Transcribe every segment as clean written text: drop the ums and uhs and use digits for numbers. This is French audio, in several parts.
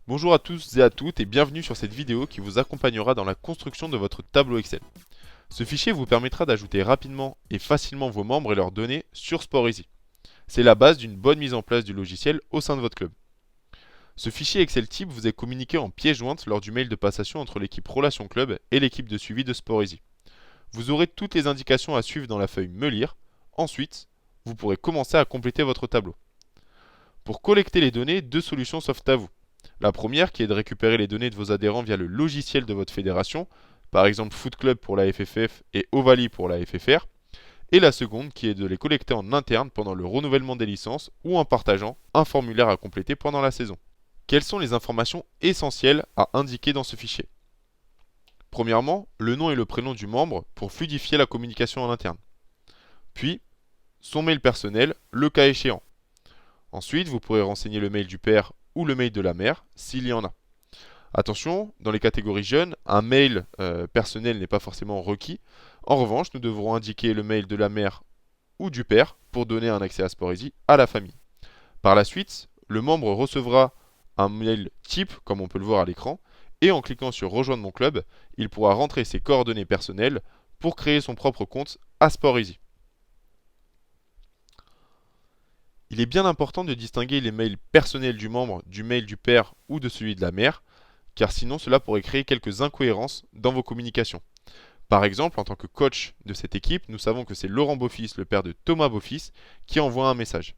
Bonjour à tous et à toutes et bienvenue sur cette vidéo qui vous accompagnera dans la construction de votre tableau Excel. Ce fichier vous permettra d'ajouter rapidement et facilement vos membres et leurs données sur SportEasy. C'est la base d'une bonne mise en place du logiciel au sein de votre club. Ce fichier Excel type vous est communiqué en pièce jointe lors du mail de passation entre l'équipe Relation Club et l'équipe de suivi de SportEasy. Vous aurez toutes les indications à suivre dans la feuille Me lire. Ensuite, vous pourrez commencer à compléter votre tableau. Pour collecter les données, deux solutions s'offrent à vous. La première qui est de récupérer les données de vos adhérents via le logiciel de votre fédération, par exemple Foot Club pour la FFF et Ovalie pour la FFR, et la seconde qui est de les collecter en interne pendant le renouvellement des licences ou en partageant un formulaire à compléter pendant la saison. Quelles sont les informations essentielles à indiquer dans ce fichier? Premièrement, le nom et le prénom du membre pour fluidifier la communication en interne. Puis, son mail personnel, le cas échéant. Ensuite, vous pourrez renseigner le mail du père ou le mail de la mère, s'il y en a. Attention, dans les catégories jeunes, un mail personnel n'est pas forcément requis. En revanche, nous devrons indiquer le mail de la mère ou du père pour donner un accès à SportEasy à la famille. Par la suite, le membre recevra un mail type, comme on peut le voir à l'écran, et en cliquant sur Rejoindre mon club, il pourra rentrer ses coordonnées personnelles pour créer son propre compte à SportEasy. Il est bien important de distinguer les mails personnels du membre du mail du père ou de celui de la mère, car sinon cela pourrait créer quelques incohérences dans vos communications. Par exemple, en tant que coach de cette équipe, nous savons que c'est Laurent Beaufils, le père de Thomas Beaufils, qui envoie un message.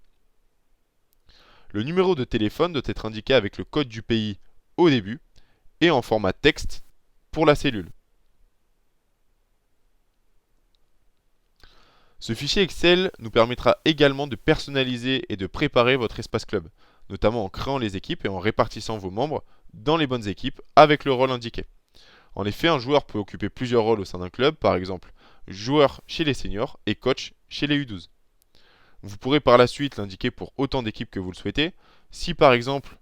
Le numéro de téléphone doit être indiqué avec le code du pays au début et en format texte pour la cellule. Ce fichier Excel nous permettra également de personnaliser et de préparer votre espace club, notamment en créant les équipes et en répartissant vos membres dans les bonnes équipes avec le rôle indiqué. En effet, un joueur peut occuper plusieurs rôles au sein d'un club, par exemple joueur chez les seniors et coach chez les U12. Vous pourrez par la suite l'indiquer pour autant d'équipes que vous le souhaitez. Si par exemple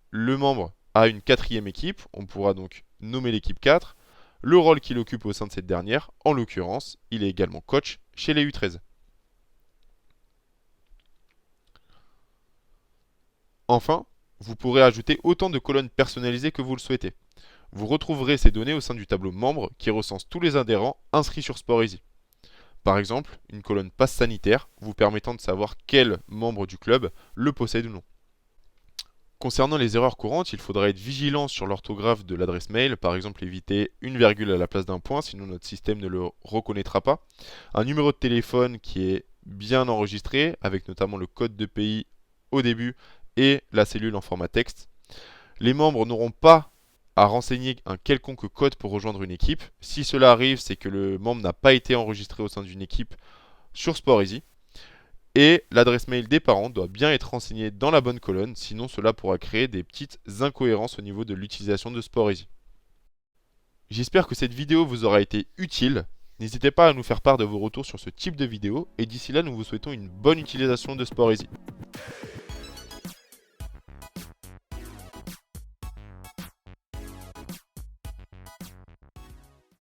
le membre a une quatrième équipe, on pourra donc nommer l'équipe 4, le rôle qu'il occupe au sein de cette dernière, en l'occurrence, il est également coach chez les U13. Enfin, vous pourrez ajouter autant de colonnes personnalisées que vous le souhaitez. Vous retrouverez ces données au sein du tableau membres qui recense tous les adhérents inscrits sur SportEasy. Par exemple, une colonne passe sanitaire vous permettant de savoir quel membre du club le possède ou non. Concernant les erreurs courantes, il faudra être vigilant sur l'orthographe de l'adresse mail, par exemple éviter une virgule à la place d'un point, sinon notre système ne le reconnaîtra pas. Un numéro de téléphone qui est bien enregistré, avec notamment le code de pays au début et la cellule en format texte. Les membres n'auront pas à renseigner un quelconque code pour rejoindre une équipe. Si cela arrive, c'est que le membre n'a pas été enregistré au sein d'une équipe sur SportEasy. Et l'adresse mail des parents doit bien être renseignée dans la bonne colonne, sinon cela pourra créer des petites incohérences au niveau de l'utilisation de SportEasy. J'espère que cette vidéo vous aura été utile. N'hésitez pas à nous faire part de vos retours sur ce type de vidéo et d'ici là nous vous souhaitons une bonne utilisation de SportEasy.